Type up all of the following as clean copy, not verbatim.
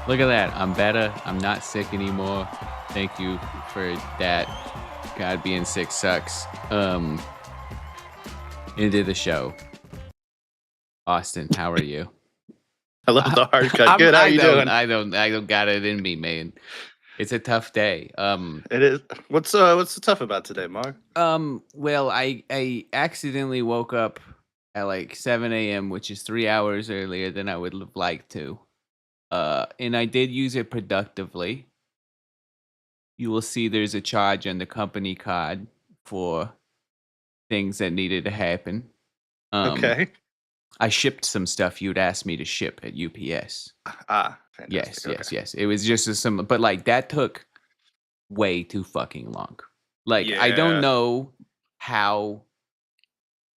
Look at that. I'm better. I'm not sick anymore. Thank you for that. God, being sick sucks. Into the show. Austin, how are you? I love the hard cut. I'm Good. How I you don't doing? I don't I don't got it in me, man. It's a tough day. It is. What's so tough about today, Mark? Well, I accidentally woke up at like 7 a.m., which is 3 hours earlier than I would have liked to. And I did use it productively. You will see there's a charge on the company card for things that needed to happen. Um, Okay. I shipped some stuff you'd asked me to ship at UPS. Fantastic. Yes, Okay. yes, yes. It was just some, but like that took way too fucking long. Like I don't Yeah. know how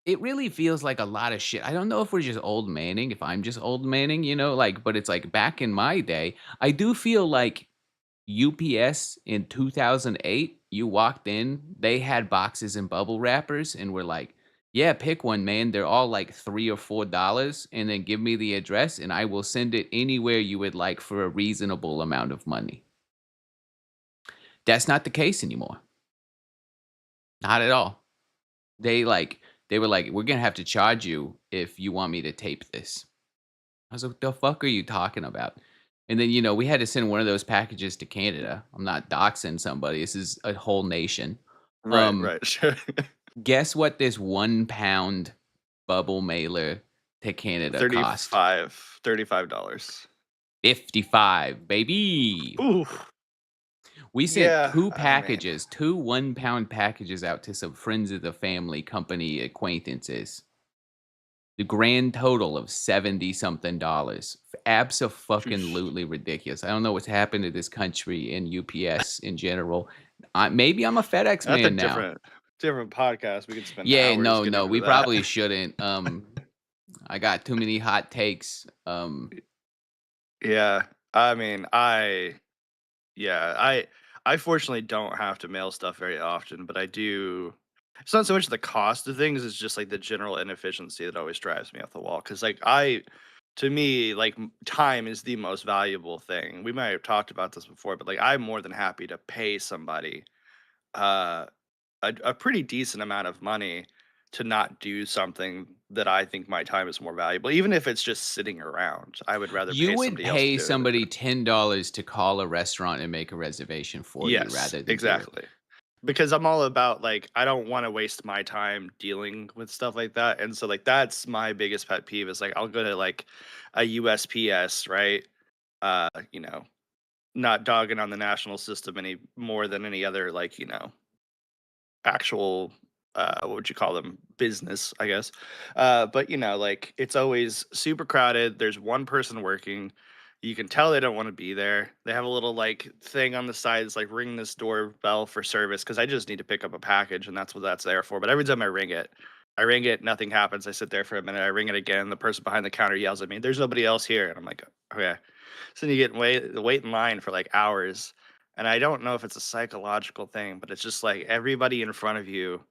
it really feels like a lot of shit. I don't know if we're just old manning, if I'm just old manning, like, but it's like back in my day, I do feel like UPS in 2008, you walked in, they had boxes and bubble wrappers and were like, yeah, pick one, man. They're all like $3 or $4, and then give me the address and I will send it anywhere you would like for a reasonable amount of money. That's not the case anymore. Not at all. They like they were like, we're gonna have to charge you if you want me to tape this. I was like, what the fuck are you talking about? And then, we had to send one of those packages to Canada. I'm not doxing somebody. This is a whole nation. Right. Um, Right. Sure. guess what this 1 pound bubble mailer to Canada cost? 35. $35. 55, baby. Ooh. We sent Yeah. two I mean, packages, two 1 pound packages out to some friends of the family company acquaintances. The grand total of 70 something dollars. sheesh. Absolutely ridiculous. I don't know what's happened to this country and UPS in general. Maybe I'm a FedEx That's a man now. different podcast. We could spend Yeah, hours no, getting no, into we that. probably shouldn't. I got too many hot takes. Yeah. I mean, yeah. I fortunately don't have to mail stuff very often, but I do. It's not so much the cost of things; it's just like the general inefficiency that always drives me off the wall. Because to me, like time is the most valuable thing. We might have talked about this before, but like I'm more than happy to pay somebody uh, a pretty decent amount of money to not do something that I think my time is more valuable, even if it's just sitting around. I would rather You pay would somebody else to pay do it. somebody $10 to call a restaurant and make a reservation for you Yes, rather than do it. exactly. Because I'm all about like I don't want to waste my time dealing with stuff like that. And so like that's my biggest pet peeve is like I'll go to like a USPS, right? You know, not dogging on the national system any more than any other like, actual what would you call them? Business, I guess. But like it's always super crowded. There's one person working. You can tell they don't want to be there. They have a little like thing on the sides, like ring this doorbell for service because I just need to pick up a package and that's what that's there for. But every time I ring it, nothing happens. I sit there for a minute, I ring it again. The person behind the counter yells at me, "There's nobody else here." And I'm like, okay. So then you get wait in line for like hours. And I don't know if it's a psychological thing, but it's just like everybody in front of you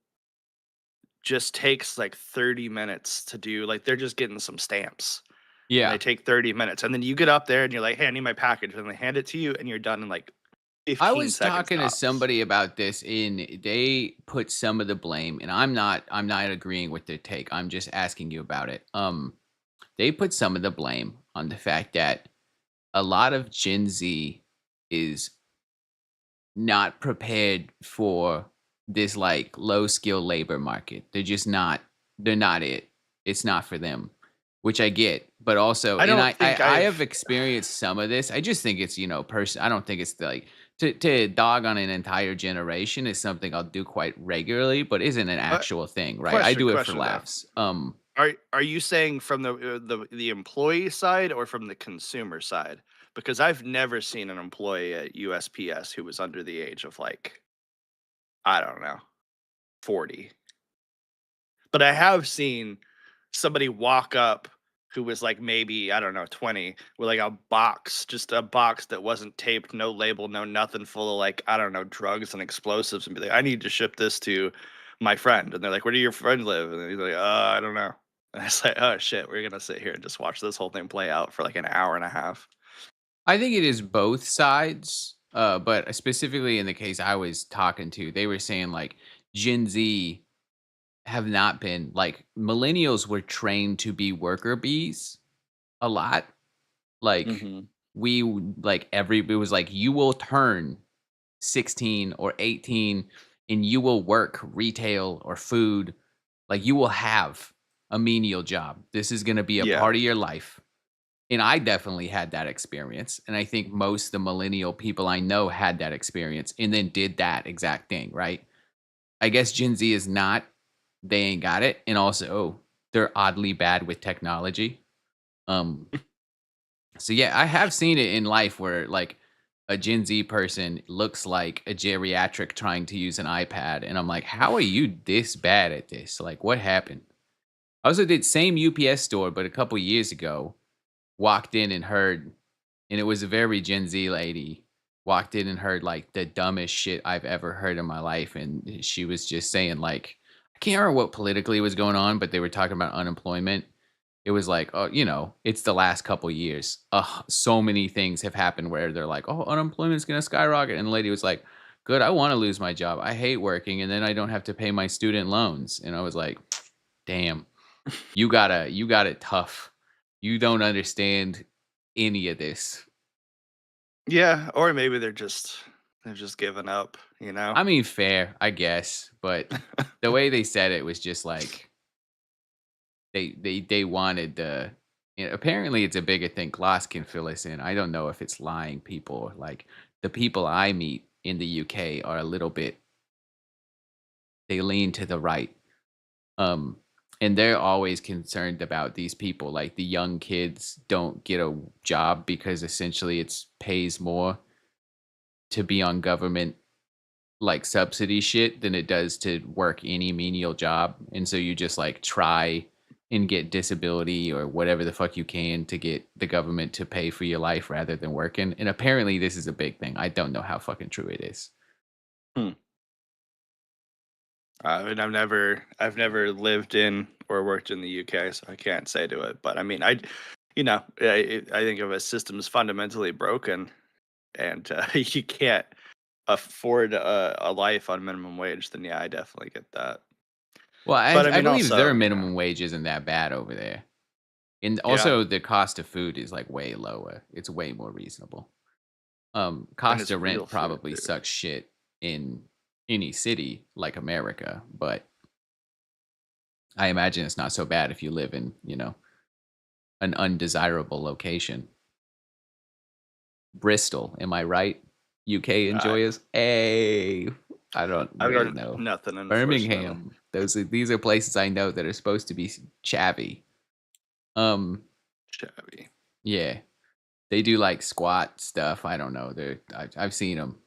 just takes like 30 minutes to do like they're just getting some stamps and they Yeah. take 30 minutes and then you get up there and you're like, "Hey, I need my package." And they hand it to you and you're done in like I 15 was seconds talking to tops. somebody about this and they put some of the blame, and I'm not agreeing with their take. I'm just asking you about it. They put some of the blame on the fact that a lot of Gen Z is not prepared for this like low skill labor market. They're not it. It's not for them, which I get. But also, I and don't I think I have I've experienced some of this. I just think it's, person. I don't think it's like to dog on an entire generation is something I'll do quite regularly, but isn't an uh, actual thing, right? I question do it for question though. laughs. Are you saying from the employee side or from the consumer side? Because I've never seen an employee at USPS who was under the age of like, I don't know, 40. But I have seen somebody walk up who was like maybe, I don't know, 20 with like a box, just a box that wasn't taped, no label, no nothing, full of like, I don't know, drugs and explosives and be like, "I need to ship this to my friend." And they're like, "Where do your friend live?" And he's like, I don't know." And it's like, oh shit, we're gonna sit here and just watch this whole thing play out for like an hour and a half. I think it is both sides, but specifically in the case I was talking to, they were saying, like, Gen Z have not been like, millennials were trained to be worker bees a lot. Like, Mhm. it was like, "You will turn 16 or 18, and you will work retail or food. Like, you will have a menial job. This is gonna be a Yeah. part of your life." And I definitely had that experience, and I think most the millennial people I know had that experience and then did that exact thing, right? I guess Gen Z is not, they ain't got it, and also, they're oddly bad with technology. Um, so yeah, I have seen it in life where, like, a Gen Z person looks like a geriatric trying to use an iPad, and I'm like, "How are you this bad at this? Like, what happened?" I also did same UPS store, but a couple years ago, walked in and heard, and it was a very Gen Z lady, walked in and heard, like, the dumbest shit I've ever heard in my life, and she was just saying, like, I can't remember what politically was going on, but they were talking about unemployment. It was like, "Oh, it's the last couple years. Ugh, so many things have happened where they're like, 'Oh, unemployment's gonna skyrocket,' and the lady was like, 'Good, I wanna lose my job. I hate working, and then I don't have to pay my student loans,'" and I was like, "Damn, you got it tough. You don't understand any of this." Yeah, or maybe they're just giving up, you know? I mean, fair, I guess, but the way they said it was just like they wanted the, apparently it's a bigger thing. Gloss can fill us in. I don't know if it's lying people. Like, the people I meet in the UK are a little bit, they lean to the right. Um and they're always concerned about these people, like the young kids don't get a job because essentially it's pays more to be on government, like, subsidy shit than it does to work any menial job, and so you just, like, try and get disability or whatever the fuck you can to get the government to pay for your life rather than working, and apparently this is a big thing. I don't know how fucking true it is. Hmm. I mean, I've never lived in or worked in the UK, so I can't say to it. But I mean, I think if a system is fundamentally broken and you can't afford a life on minimum wage, then yeah, I definitely get that. Well, But I I mean, believe their also, minimum wage isn't that bad over there, and yeah, also the cost of food is, like, way lower. It's way more reasonable. and Cost it's of real rent food probably too. sucks shit in any city like America, but I imagine it's not so bad if you live in, an undesirable location. Bristol, am I right? UK I enjoyers? Hey, I don't I've really got know. nothing, unfortunately. Birmingham. These are places I know that are supposed to be chavvy. Um, Shabby. yeah, they do like squat stuff. I don't know. I've seen them.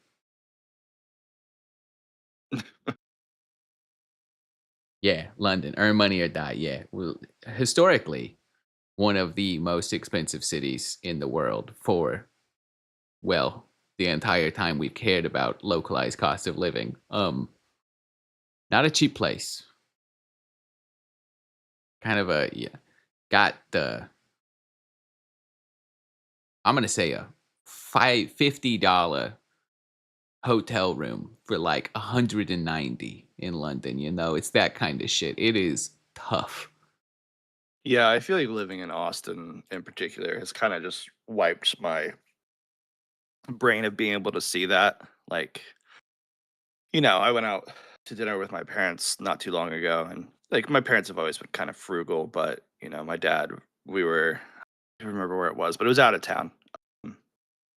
Yeah, London, earn money or die. Yeah, well, historically, one of the most expensive cities in the world for, well, the entire time we've cared about localized cost of living. Not a cheap place. Kind of a, yeah. Got the, I'm gonna say a $50 hotel room for like 190 in London. It's that kind of shit. It is tough. Yeah, I feel like living in Austin in particular has kind of just wiped my brain of being able to see that. Like, I went out to dinner with my parents not too long ago, and like my parents have always been kind of frugal, but my dad, I don't remember where it was, but it was out of town. um,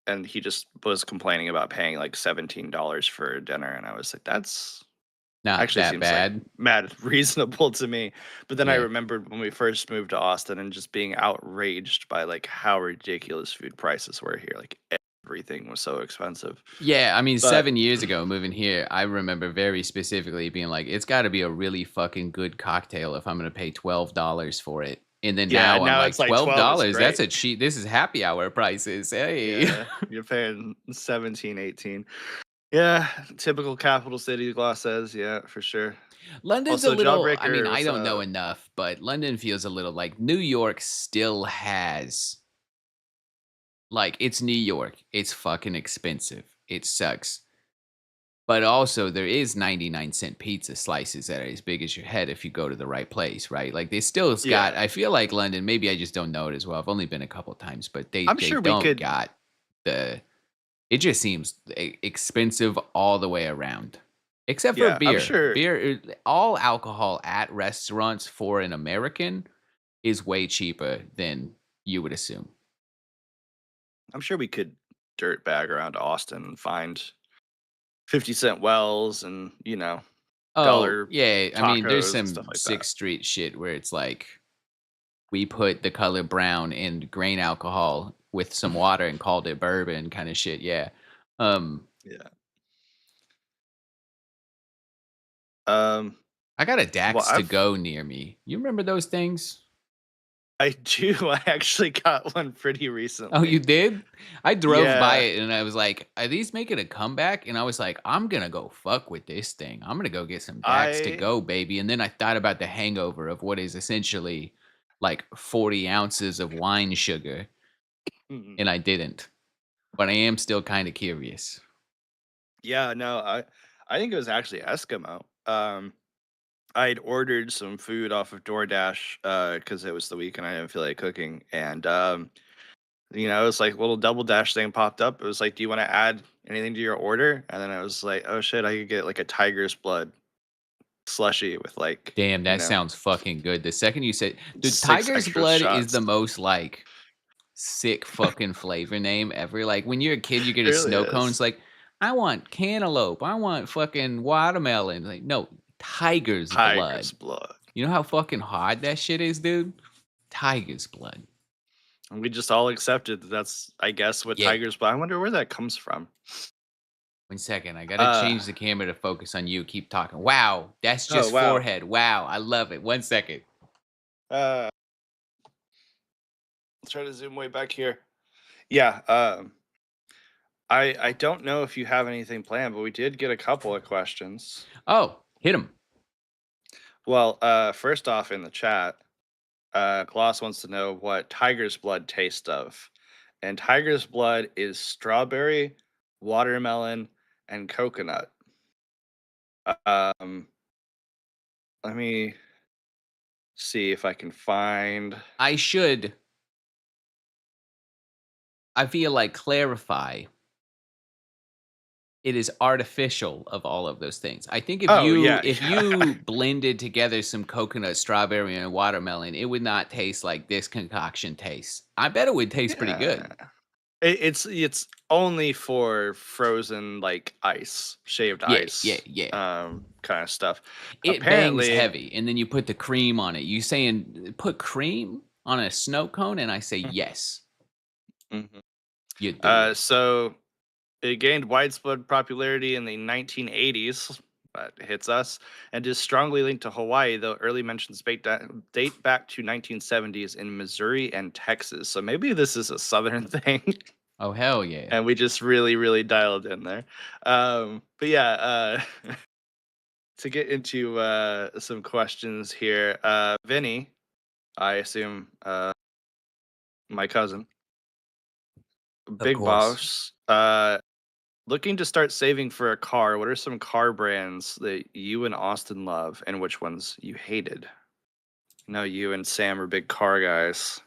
And he just was complaining about paying like $17 for dinner. And I was like, that's Not actually that seems like bad. mad reasonable to me. But then I Yeah. remembered when we first moved to Austin and just being outraged by like how ridiculous food prices were here. Like everything was so expensive. Yeah, I mean, But 7 years ago, moving here, I remember very specifically being like, it's got to be a really fucking good cocktail if I'm going to pay $12 for it. And then yeah, now I'm now like, it's like 12 is $12? That's great. a cheap, this is happy hour prices. Hey. Yeah, you're paying 17, 18. Yeah, typical capital city, Gloss says. Yeah, for sure. London's a Also, little, I mean, Jawbreaker, I what's don't know up? enough, but London feels a little like New York still has Like, it's New York. It's fucking expensive. It sucks. But also, there is 99-cent pizza slices that are as big as your head if you go to the right place, right? Like, they still's got Yeah. I feel like London, maybe I just don't know it as well. I've only been a couple times, but I'm they sure we don't could. got the it just seems expensive all the way around. Except for Yeah, I'm beer. sure. Beer all alcohol at restaurants for an American is way cheaper than you would assume. I'm sure we could dirt bag around Austin and find 50-cent wells and, Oh, dollar yeah, I mean, there's tacos and some stuff like that. 6th Street shit where it's like, we put the color brown in grain alcohol with some water and called it bourbon kinda shit, yeah. Um, Yeah. Um, I got a well, Dax to go near me. You remember those things? I do. I actually got one pretty Oh, recently. you did? I drove by Yeah, it and I was like, "Are these making a comeback?" And I was like, "I'm gonna go fuck with this thing. I'm gonna go get some Dax to I go, baby." And then I thought about the hangover of what is essentially like 40 ounces of wine sugar, mhm. and I didn't. But I am still kinda curious. Yeah, no, I think it was actually Eskimo. I'd ordered some food off of DoorDash, because it was the weekend, I didn't feel like cooking, and, it was like a little double dash thing popped up. It was like, "Do you wanna add anything to your order?" And then I was like, "Oh, shit, I could get, like, a tiger's blood slushy with, like, Damn, that sounds fucking good. The second you said dude, 6 tiger's extra blood is shots." the most, like, sick fucking flavor name ever. Like, when you're a kid, you get It a really snow cone, is. it's like, "I want cantaloupe, I want fucking watermelon." Like, no, tiger's blood. Tiger's blood. You know how fucking hard that shit is, dude? Tiger's blood. And we just all accepted that that's, I guess, what Yeah. tiger's blood. I wonder where that comes from. 1 second, I gotta Uh, change the camera to focus on you, keep talking. Wow, that's oh, just wow. forehead. Wow, I love it. 1 second. Uh, let's try to zoom way back here. Yeah, I don't know if you have anything planned, but we did get a couple of questions. Oh, hit him. Well, first off in the chat, Gloss wants to know what tiger's blood tastes of. And tiger's blood is strawberry, watermelon, and coconut. Um, let me see if I can find. I should I feel like clarify, it is artificial of all of those things. I think Oh yeah, if yeah, you blended together some coconut, strawberry, and watermelon, it would not taste like this concoction tastes. I bet it would taste pretty yeah. good. It's only for frozen like ice, shaved Yeah, yeah, ice, yeah. kind of stuff. It bangs Apparently, heavy, and then you put the cream on it. You saying put cream on a snow cone, and I say mhm, yes, mhm. you do. So it gained widespread popularity in the 1980s. That hits us, and is strongly linked to Hawaii, though early mentions date back to 1970s in Missouri and Texas. So maybe this is a southern thing, Oh hell yeah. and we just really, really dialed in there. But yeah, to get into some questions here, Vinny, I assume, my cousin, Of Big course. Boss, looking to start saving for a car. What are some car brands that you and Austin love, and which ones you hated? No, you and Sam are big car guys.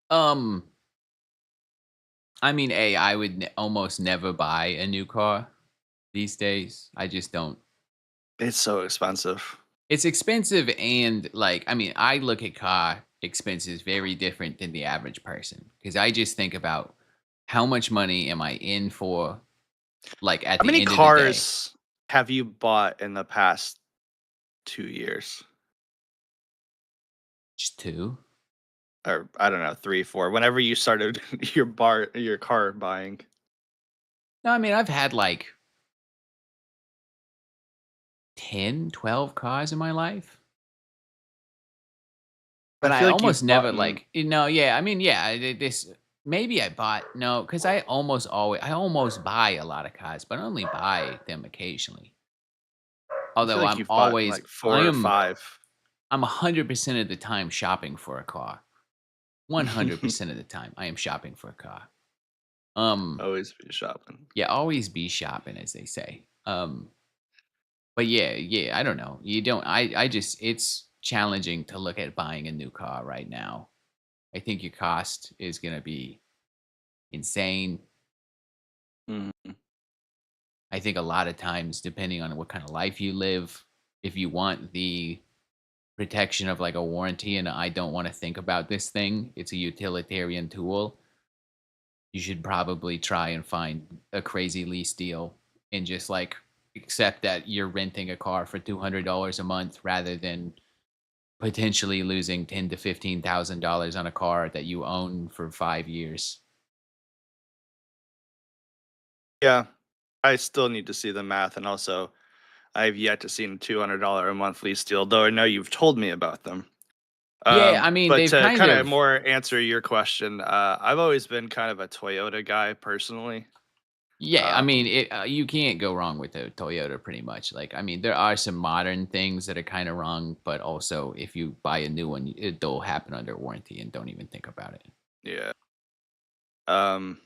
Um, I mean, A, I would almost never buy a new car these days. I just don't. It's so expensive. It's expensive and like I mean, I look at car expenses very different than the average person because I just think about how much money am I in for like at How the many end of the day. cars have you bought in the past 2 years? Just two. Or I don't know, 3, 4, whenever you started your car buying. No, I mean I've had like 10, 12 cars in my life. I But I feel like almost you've never bought like yeah, I mean, yeah, this maybe I bought no, because I almost buy a lot of cars, but I only buy them occasionally. I feel Although like you've bought like 4 or 5. I'm 100% of the time shopping for a car. 100% of the time I am shopping for a car. Um, Always be shopping. yeah, always be shopping, as they say. But yeah, I don't know. You don't I just it's challenging to look at buying a new car right now. I think your cost is gonna be insane. Mhm. I think a lot of times, depending on what kind of life you live, if you want the protection of like a warranty and I don't want to think about this thing, it's a utilitarian tool, you should probably try and find a crazy lease deal and just like accept that you're renting a car for $200 a month rather than potentially losing ten to $15,000 on a car that you own for 5 years. Yeah, I still need to see the math, and also I've yet to see a $200 a month lease deal, though I know you've told me about them. Yeah, I mean, But they've to kind kind of of more answer your question, I've always been kind of a Toyota guy personally. yeah, I Um, mean, you can't go wrong with a Toyota pretty much. Like, I mean, there are some modern things that are kind of wrong, but also if you buy a new one, it'll happen under warranty and don't even think about it. yeah. Um,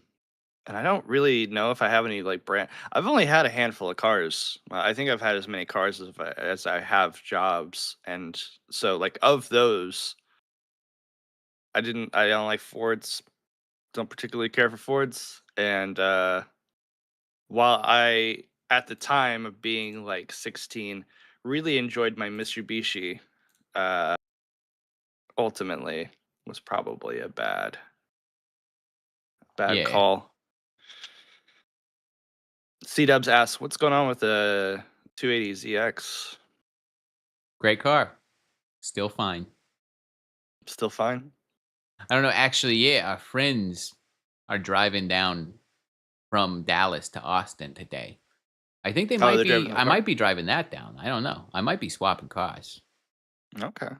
and I don't really know if I have any like brand. I've only had a handful of cars. I think I've had as many cars as I have jobs, and so like of those, I don't like Fords. Don't particularly care for Fords, and while I at the time of being like 16 really enjoyed my Mitsubishi, uh, ultimately was probably a bad Yeah, call. C Dubs asks, "What's going on with the 280ZX? great car, still fine. Still fine? I don't know. Actually, yeah, our friends are driving down from Dallas to Austin today. I think they Oh, might they're driving be. the I car? might be driving that down. I don't know. I might be swapping cars. Okay.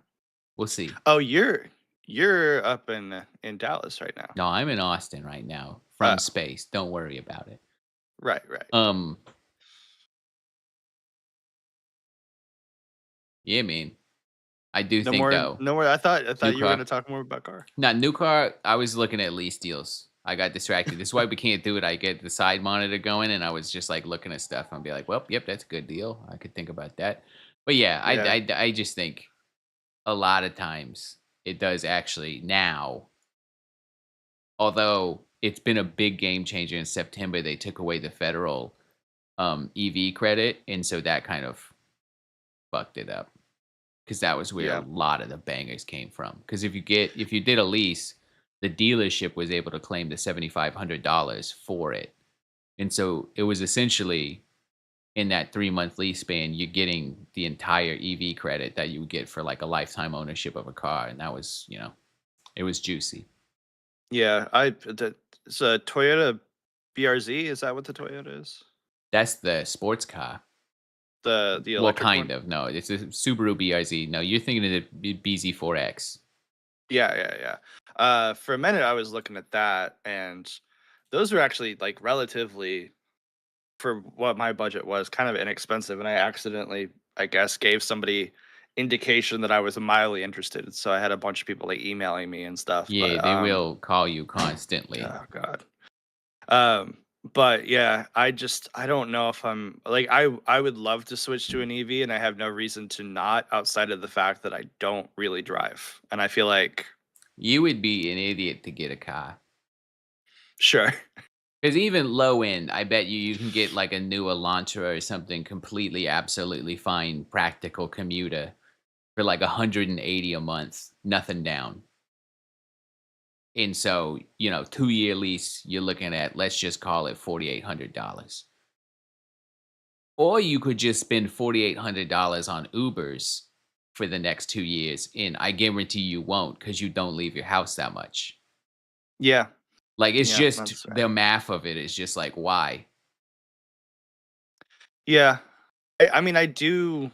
We'll see. Oh, you're up in Dallas right now. No, I'm in Austin right now from Oh, space. Don't worry about it. right, right. Um, yeah, man. I do No think more, though, no more. I new thought you were car. gonna talk more about car. Not new car. I was looking at lease deals. I got distracted. This is why we can't do it. I get the side monitor going, and I was just like looking at stuff. And be like, well, yep, that's a good deal. I could think about that. But yeah, Yeah, I just think a lot of times it does actually now. Although it's been a big game changer in September, they took away the federal EV credit, and so that kind of fucked it up. 'Cause that was where a yeah, lot of the bangers came from. Because if you did a lease, the dealership was able to claim the $7,500 for it, and so it was essentially in that 3-month lease span, you're getting the entire EV credit that you would get for, like, a lifetime ownership of a car, and that was, it was juicy. yeah. It's a Toyota BRZ. Is that what the Toyota is? That's the sports car. The Well, electric kind one? of, no, it's a Subaru BRZ. No, you're thinking of the BZ4X. Yeah, yeah, yeah. For a minute, I was looking at that, and those were actually like relatively for what my budget was, kind of inexpensive. And I accidentally, I guess, gave somebody indication that I was mildly interested. So I had a bunch of people like emailing me and stuff. Yeah, But they will call you constantly. oh god. Um, but yeah, I don't know if I'm like I would love to switch to an EV, and I have no reason to not outside of the fact that I don't really drive, and I feel like You would be an idiot to get a car. sure. 'Cause even low end, I bet you can get, like, a new Elantra or something completely, absolutely fine, practical commuter for, like, 180 a month, nothing down. And so, 2-year lease, you're looking at, let's just call it $4,800. Or you could just spend $4,800 on Ubers for the next 2 years, and I guarantee you won't, not 'cause you don't leave your house that much. Yeah, Like, it's yeah, just that's right. the math of it is just like, why? Yeah, I mean, I do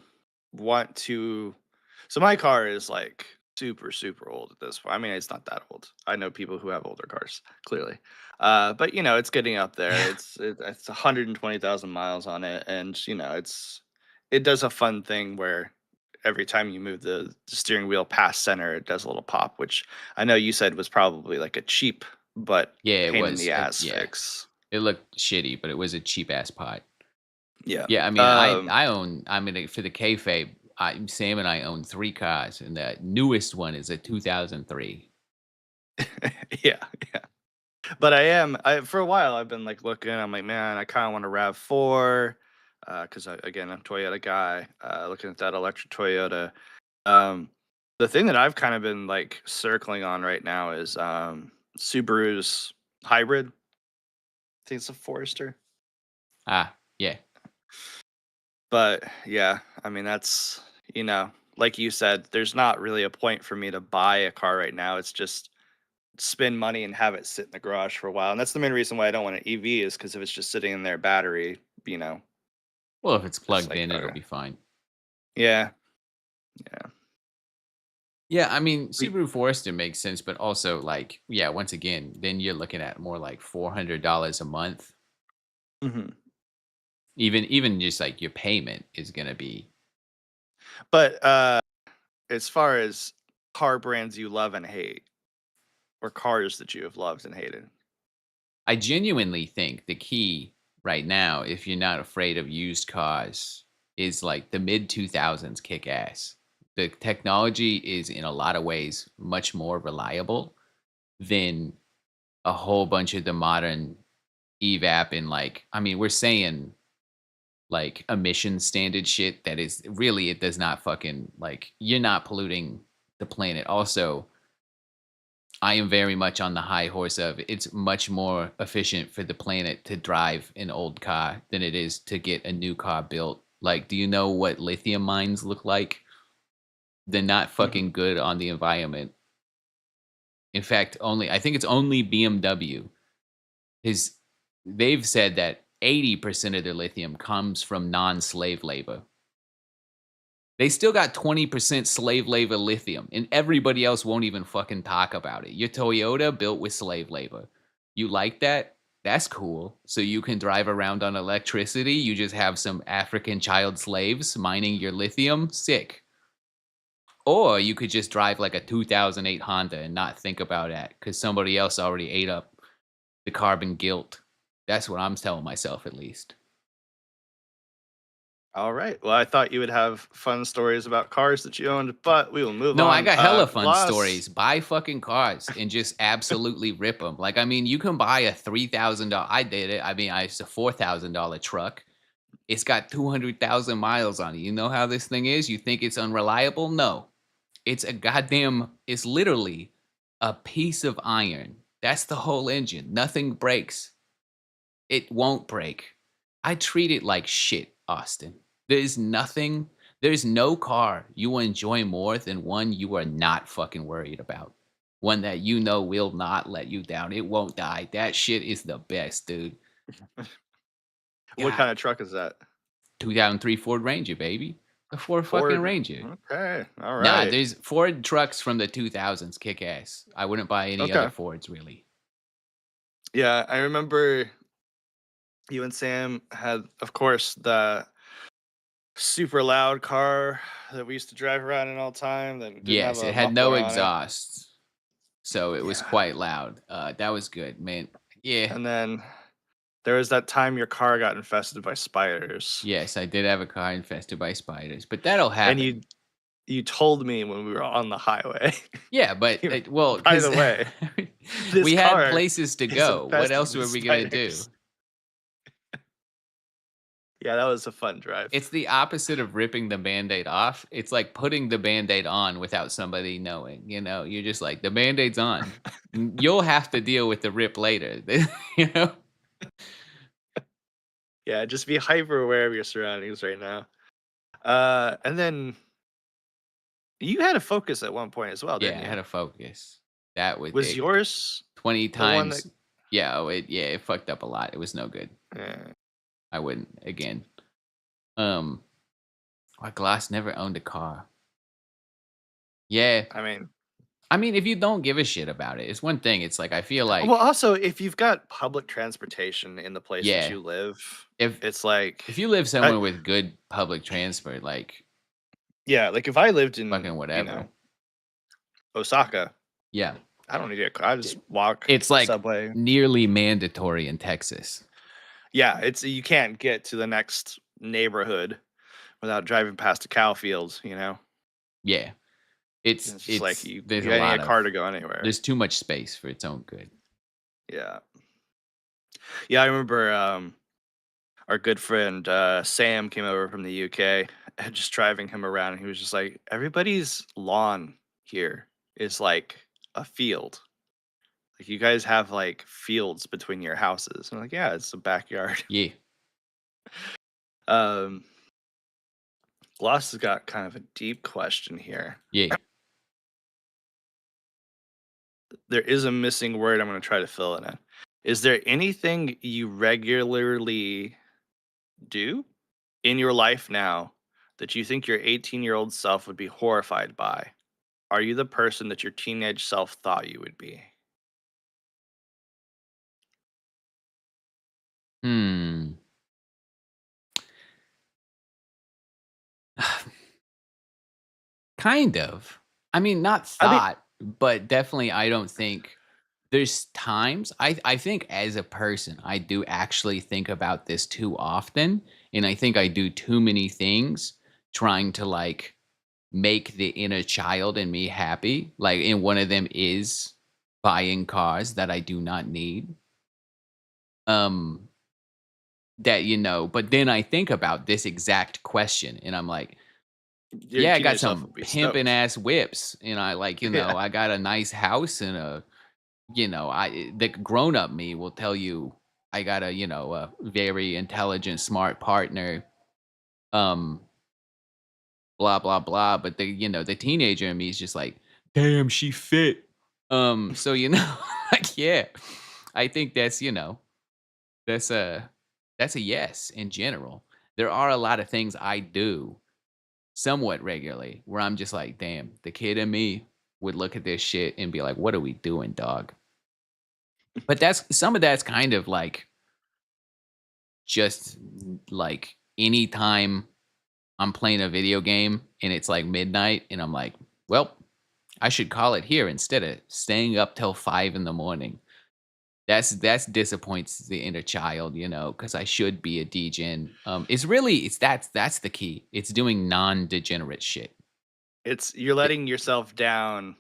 want to. So my car is like super, super old at this point. I mean, it's not that old. I know people who have older cars, clearly. But it's getting up there. Yeah. It's 120,000 miles on it, and it does a fun thing where every time you move the steering wheel past center, it does a little pop, which I know you said was probably like a cheap. but Yeah, it pain in was. the ass Yeah, fix. it looked shitty, but it was a cheap ass pot. Yeah. Yeah, I mean, Um, I mean, for the kayfabe, Sam and I own 3 cars, and the newest one is a 2003. yeah, yeah. But I for a while I've been like looking. I'm like, man, I kind of want a Rav4 because again I'm a Toyota guy. Looking at that electric Toyota. Um, the thing that I've kind of been like circling on right now is Subaru's hybrid. I think it's a Forester. Ah, yeah. But yeah, I mean that's like you said, there's not really a point for me to buy a car right now. It's just spend money and have it sit in the garage for a while. And that's the main reason why I don't want an EV is because if it's just sitting in their battery, Well, if it's it's plugged like, in, it'll be fine. yeah, yeah. Yeah, I mean, We- Subaru Forester makes sense, but also, like, yeah, once again, then you're looking at more like $400 a month. mhm. Even just, like, your payment is gonna be. But as far as car brands you love and hate, or cars that you have loved and hated. I genuinely think the key right now, if you're not afraid of used cars, is like the mid 2000s kick ass. The technology is in a lot of ways much more reliable than a whole bunch of the modern evap and like I mean we're saying like emission standard shit that is really it does not fucking like you're not polluting the planet. Also, I am very much on the high horse of it's much more efficient for the planet to drive an old car than it is to get a new car built. Like, do you know what lithium mines look like? They're not Mhm. fucking good on the environment. In fact, only I think it's only BMW is they've said that 80% of their lithium comes from non-slave labor. They still got 20% slave labor lithium, and everybody else won't even fucking talk about it. Your Toyota built with slave labor. You like that? That's cool. So you can drive around on electricity. You just have some African child slaves mining your lithium. Sick. Or you could just drive like a 2008 Honda and not think about that because somebody else already ate up the carbon guilt. That's what I'm telling myself, at least. All right. Well, I thought you would have fun stories about cars that you owned, but we will move No, I on. got hella fun Gloss. stories. Buy fucking cars and just absolutely rip them. Like, I mean, you can buy a $3,000. I did it. I mean, it's a $4,000 truck. It's got 200,000 miles on it. You know how this thing is? You think it's unreliable? No, it's a goddamn. It's literally a piece of iron. That's the whole engine. Nothing breaks. It won't break. I treat it like shit, Austin. There's nothing, there's no car you will enjoy more than one you are not fucking worried about. One that you know will not let you down. It won't die. That shit is the best, dude. What God, kind of truck is that? 2003 Ford Ranger, baby. The Ford fucking Ford. Ranger. Okay. All Nah, right. there's Ford trucks from the 2000s kick ass. I wouldn't buy any other Okay. Fords, really. Yeah, I remember you and Sam had, of course, the super loud car that we used to drive around in all the time that didn't have Yes, a it had no muffler on it. exhaust. So it was Yeah. quite loud. That was good, man. Yeah. And then there was that time your car got infested by spiders. Yes, I did have a car infested by spiders, but that'll And happen. you told me when we were on the highway. Yeah, but You well, By because the way, this we had car places to is go. What infested else with were we gonna do? spiders. Yeah, that was a fun drive. It's the opposite of ripping the band-aid off. It's like putting the band-aid on without somebody knowing. You know, you're just like the band-aid's on. You'll have to deal with the rip later. You know? Yeah, just be hyper aware of your surroundings right now. And then you had a Focus at one point as well, Yeah, didn't I you? had a Focus. That was Was it. yours 20 the one that? times. Yeah, it fucked up a lot. It was no good. eh, I wouldn't again. Um, my Glass never owned a car. Yeah. I mean, I mean, if you don't give a shit about it, it's one thing. It's like I feel well, like, also if you've got public transportation in the place that yeah, you live, if it's like, if you live uh, somewhere with good public transport, like yeah, like if I lived in fucking whatever. Osaka, Yeah. I don't need a car. I just walk, It's like subway. nearly mandatory in Texas. Yeah, it's you can't get to the next neighborhood without driving past a cow field, you know? Yeah. It's just like It's you there's a you need a lot car of to go anywhere. there's too much space for its own good. Yeah. Yeah, I remember, our good friend, Sam came over from the UK, and just driving him around, and he was just like, "Everybody's lawn here is like a field. Like, you guys have, like, fields between your houses." I'm like, "Yeah, it's a backyard." Yeah. Um, Gloss has got kind of a deep question here. Yeah. There is a missing word, I'm gonna try to fill it in. Is there anything you regularly do in your life now that you think your 18-year-old self would be horrified by? Are you the person that your teenage self thought you would be? Hmm. Kind of. I mean, not I mean, thought, but definitely I don't think there's times I think as a person, I do actually think about this too often, and I think I do too many things trying to, like, make the inner child in me happy, like, and one of them is buying cars that I do not need. Um, that, but then I think about this exact question, and I'm like, your "Yeah, I got teenage self some would be pimpin' stoked. ass whips, and I, like, Yeah. I got a nice house and the grown-up me will tell you I got a very intelligent, smart partner, um, blah, blah, blah, but the teenager in me is just like, "Damn, she fit." So, like, yeah, I think that's a that's a yes in general. There are a lot of things I do somewhat regularly where I'm just like, "Damn, the kid in me would look at this shit and be like, 'What are we doing, dog?'" But that's some of that's kind of like just like anytime I'm playing a video game and it's like midnight and I'm like, well, I should call it here instead of staying up till 5 in the morning. That's disappoints the inner child, because I should be a degen. It's the key. It's doing non-degenerate shit. It's you're It- letting yourself down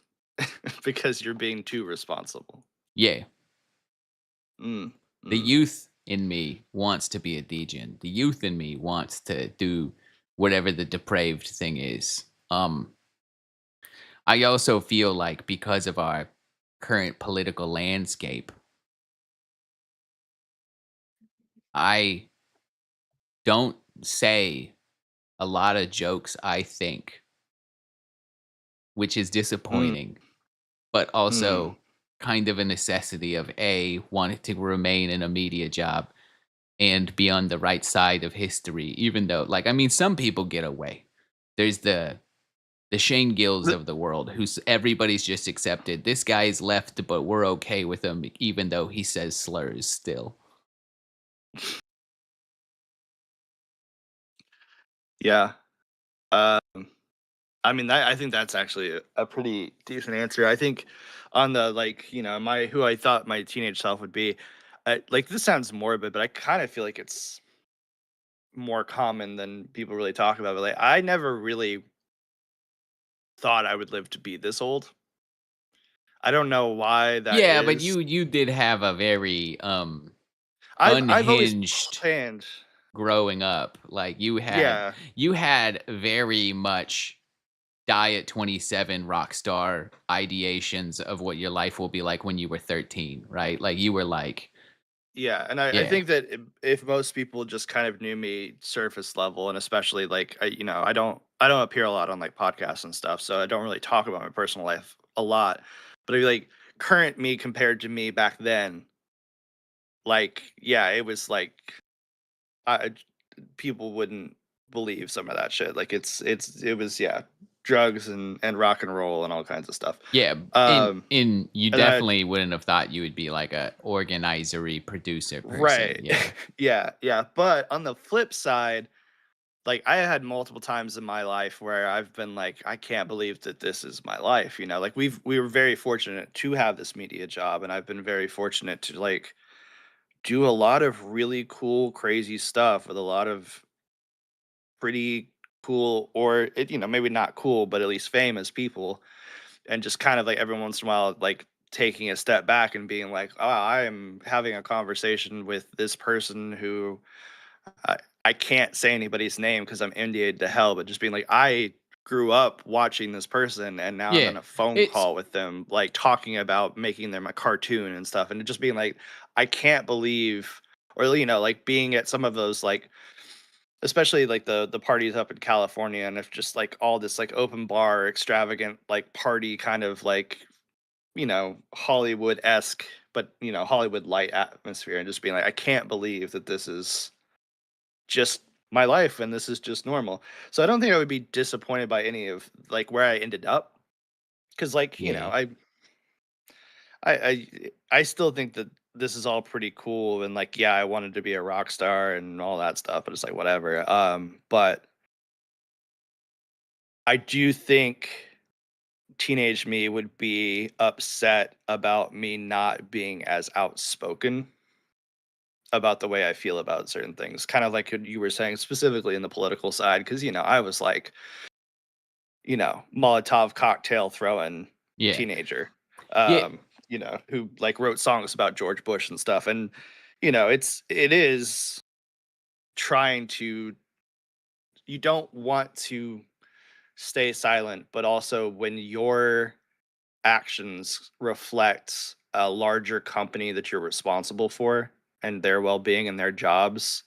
because you're being too responsible. yeah, Mm, the mm. youth in me wants to be a degen. The youth in me wants to do whatever the depraved thing is. I also feel like because of our current political landscape, I don't say a lot of jokes I think, which is Mm, disappointing, but mm. also kind of a necessity of A, wanting to remain in a media job and be on the right side of history, even though, like, I mean, some people get away. There's the Shane Gills Th of the world, who's everybody's just accepted. This guy's left, but we're okay with him, even though he says slurs still. Yeah. I mean, I think that's actually a pretty decent answer. I think on the like, my who I thought my teenage self would be, like this sounds morbid, but I kind of feel like it's more common than people really talk about. But like, I never really thought I would live to be this old. I don't know why that Yeah, but is. you did have a very I've always unhinged planned. growing up. Like Yeah, you had very much Diet 27 rock star ideations of what your life will be like when you were 13, right? Like you were like, yeah, and I yeah. think that if most people just kind of knew me surface level, and especially like I don't appear a lot on like podcasts and stuff, so I don't really talk about my personal life a lot. But I feel like current me compared to me back then, like yeah, it was like I people wouldn't believe some of that shit. Like it was yeah, drugs and rock and roll and all kinds of stuff. Yeah, Um, and you and then definitely wouldn't have thought you would be like a organizery producer person. right, Yeah. yeah, yeah. But on the flip side, like I had multiple times in my life where I've been like, I can't believe that this is my life, you know? Like we were very fortunate to have this media job, and I've been very fortunate to like do a lot of really cool, crazy stuff with a lot of pretty cool, or it, you know, maybe not cool, but at least famous people, and just kind of like every once in a while, like taking a step back and being like, oh, I am having a conversation with this person who I can't say anybody's name because I'm NDA'd to hell, but just being like, I grew up watching this person and now I'm Yeah, on a phone it's call with them, like talking about making them a cartoon and stuff. And just being like, I can't believe, or, you know, like being at some of those, like, especially like the parties up in California, and if just like all this like open bar, extravagant, like party kind of like, you know, Hollywood esque, but, you know, Hollywood light atmosphere, and just being like, I can't believe that this is just my life and this is just normal. So I don't think I would be disappointed by any of like where I ended up, cuz like, you know, yeah. I still think that this is all pretty cool, and like yeah, I wanted to be a rock star and all that stuff, but it's like whatever. But I do think teenage me would be upset about me not being as outspoken about the way I feel about certain things. Kind of like you were saying specifically in the political side, cuz you know, I was like, you know, Molotov cocktail throwing Yeah. teenager, Yeah. you know, who like wrote songs about George Bush and stuff. And, you know, it is trying to, you don't want to stay silent, but also when your actions reflect a larger company that you're responsible for and their well-being and their jobs,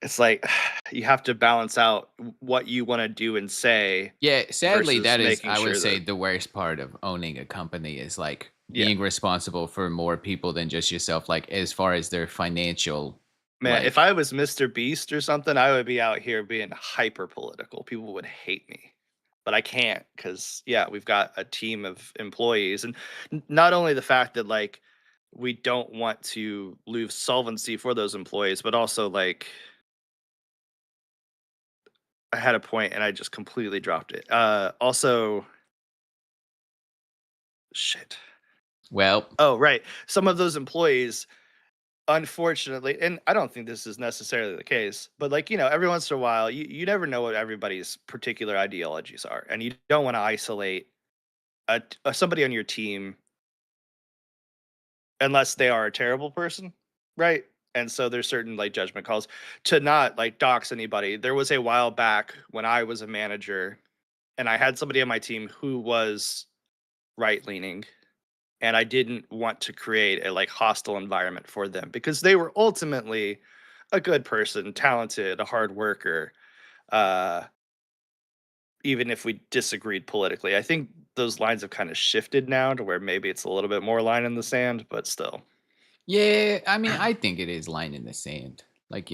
it's like you have to balance out what you want to do and say Yeah, sadly, versus that is, making I would sure say, that the worst part of owning a company is like yeah. being responsible for more people than just yourself, like as far as their financial, Man, if like, I was Mr. Beast or something, I would be out here being hyper political. People would hate me. But I can't because, yeah, we've got a team of employees. And not only the fact that, like, we don't want to lose solvency for those employees, but also, like, I had a point and I just completely dropped it. Also, shit. well, Oh, right. Some of those employees, unfortunately, and I don't think this is necessarily the case, but like, you know, every once in a while, you never know what everybody's particular ideologies are, and you don't want to isolate somebody on your team unless they are a terrible person, right? And so there's certain like judgment calls to not like dox anybody. There was a while back when I was a manager and I had somebody on my team who was right leaning, and I didn't want to create a like hostile environment for them because they were ultimately a good person, talented, a hard worker. Uh, even if we disagreed politically, I think those lines have kind of shifted now to where maybe it's a little bit more line in the sand, but still, yeah, I mean, I think it is line in the sand. Like,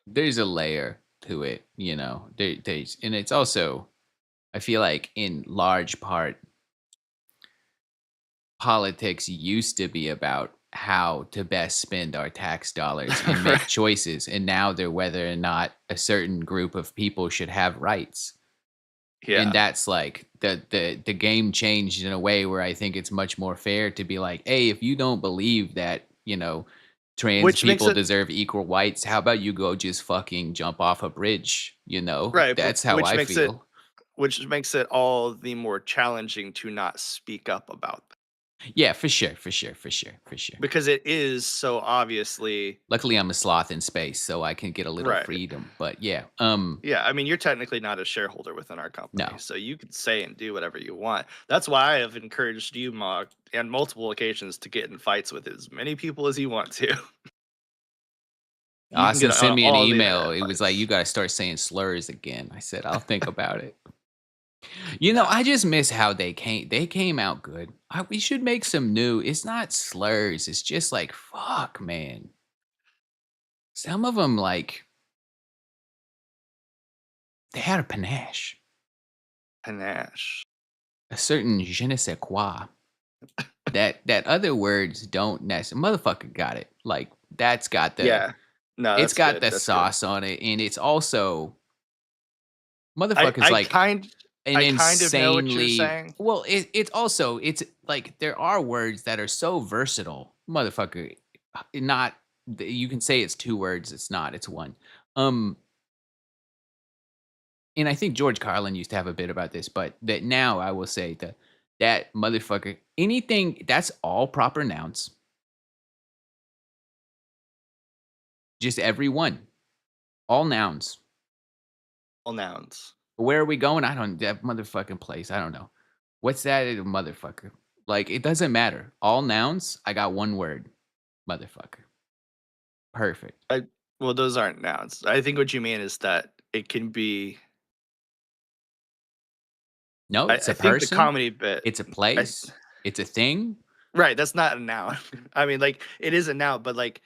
there's a layer to it, there's, and it's also, I feel like in large part, politics used to be about how to best spend our tax dollars and make right? choices. And now they're whether or not a certain group of people should have rights. And Yeah, that's like the game changed in a way where I think it's much more fair to be like, hey, if you don't believe that, trans which makes people it deserve equal rights, how about you go just fucking jump off a bridge? right, That's how I feel. which makes it all the more challenging to not speak up about them Yeah, for sure, for sure, for sure, for sure. because it is so obviously Luckily, I'm a sloth in space, so I can get a little right. freedom. But yeah, Yeah, I mean, you're technically not a shareholder within our company, no, so you can say and do whatever you want. That's why I have encouraged you, Mog, on multiple occasions to get in fights with as many people as you want to. You can get Austin on sent me an all the internet email. It was like, you fights. got to start saying slurs again. I said, I'll think about it. No. I just miss how they came. They came out good. We should make some new. It's not slurs. It's just like fuck, man. Some of them, like, they had a panache, Panache. a certain je ne sais quoi. That other words don't necessarily. Motherfucker got it. Like that's got the Yeah. No, It's that's got good. the That's good. sauce on it, and it's also I motherfucker's I like kind an I kind of know what you're insanely saying. well, it's also it's like there are words that are so versatile, motherfucker. Not you can say it's 2 words, it's not, it's 1. Um, and I think George Carlin used to have a bit about this, but that now I will say that that motherfucker, anything that's all proper nouns, just every one, all nouns. All nouns. Where are we going? I don't that motherfucking place. I don't know. What's that motherfucker? Like it doesn't matter. All nouns, I got 1 word. Motherfucker. Perfect. I well, those aren't nouns. I think what you mean is that it can be. No, it's I a think the person, comedy bit. it's a I place, it's a thing. Right, that's not a noun. I mean, like, it is a noun, but, like,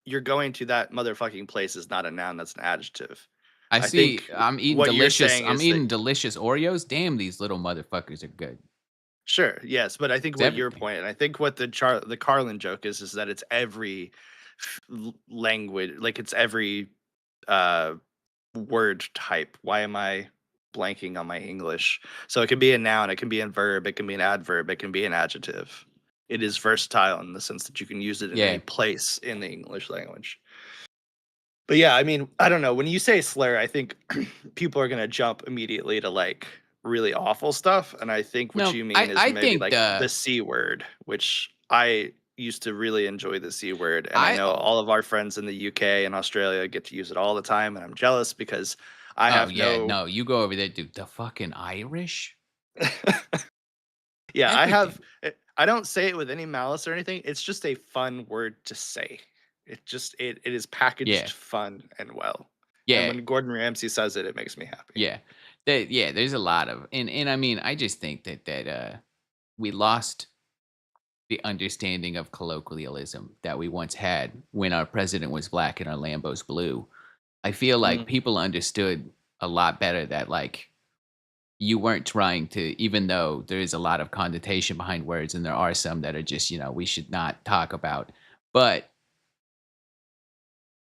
you're going to that motherfucking place is not a noun, that's an adjective. I I see think what you're saying I'm is that eating delicious Oreos. Damn, these little motherfuckers are good. sure, yes, but I think It's what your everything. point and I think what the Carlin joke is that it's every language, like, it's every, uh, word type. Why am I blanking on my English? So it can be a noun, it can be a verb, it can be an adverb, it can be an adjective. It is versatile in the sense that you can use it in any Yeah. place in the English language. But yeah, I mean, I don't know. When you say slur, I think people are gonna jump immediately to like really awful stuff. And I think what No, you mean is I maybe think like the C word, which I used to really enjoy the C word. And I I know all of our friends in the UK and Australia get to use it all the time. And I'm jealous because I oh have yeah, no no, you go over there, dude. The fucking Irish? yeah, I have Everything. I don't say it with any malice or anything. It's just a fun word to say. It is packaged Yeah. fun and well. And Yeah. when Gordon Ramsay says it, it makes me happy. Yeah. Yeah, there's a lot of and I mean, I just think that we lost the understanding of colloquialism that we once had when our president was black and our Lambos blue. I feel like Mm, people understood a lot better that like you weren't trying to even though there is a lot of connotation behind words and there are some that are just, we should not talk about. But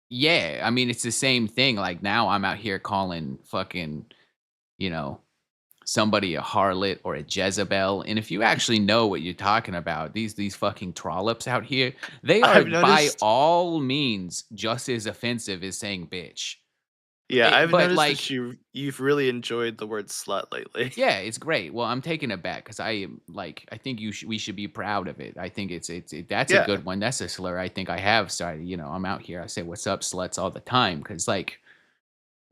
yeah, I mean it's the same thing. Like now I'm out here calling fucking, you know, somebody a harlot or a Jezebel. And if you actually know what you're talking about, these fucking trollops out here, they are I've by noticed all means just as offensive as saying bitch. yeah, I've But noticed that like, you've really enjoyed the word slut lately. yeah, it's great. Well, I'm taking it back because I am like, I think we should be proud of it. I think that's a Yeah. good one. That's a slur. I think I have started. I'm out here. I say what's up, sluts, all the time because like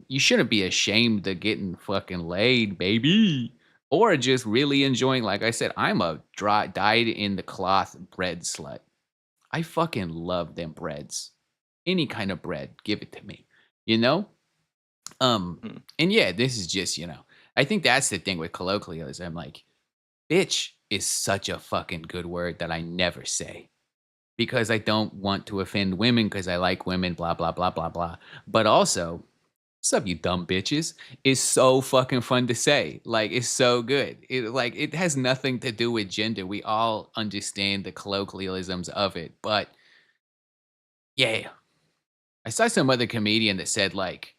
you shouldn't be ashamed of getting fucking laid, baby. Or just really enjoying, like I said, I'm a dry, dyed in the cloth bread slut. I fucking love them breads. Any kind of bread, give it to me. You know? Mm. And yeah, this is just, I think that's the thing with colloquialism. Like, bitch is such a fucking good word that I never say because I don't want to offend women because I like women, blah, blah, blah, blah, blah. But also, "What's up, you dumb bitches?" is so fucking fun to say. Like, it's so good. It has nothing to do with gender. We all understand the colloquialisms of it. But yeah, I saw some other comedian that said like,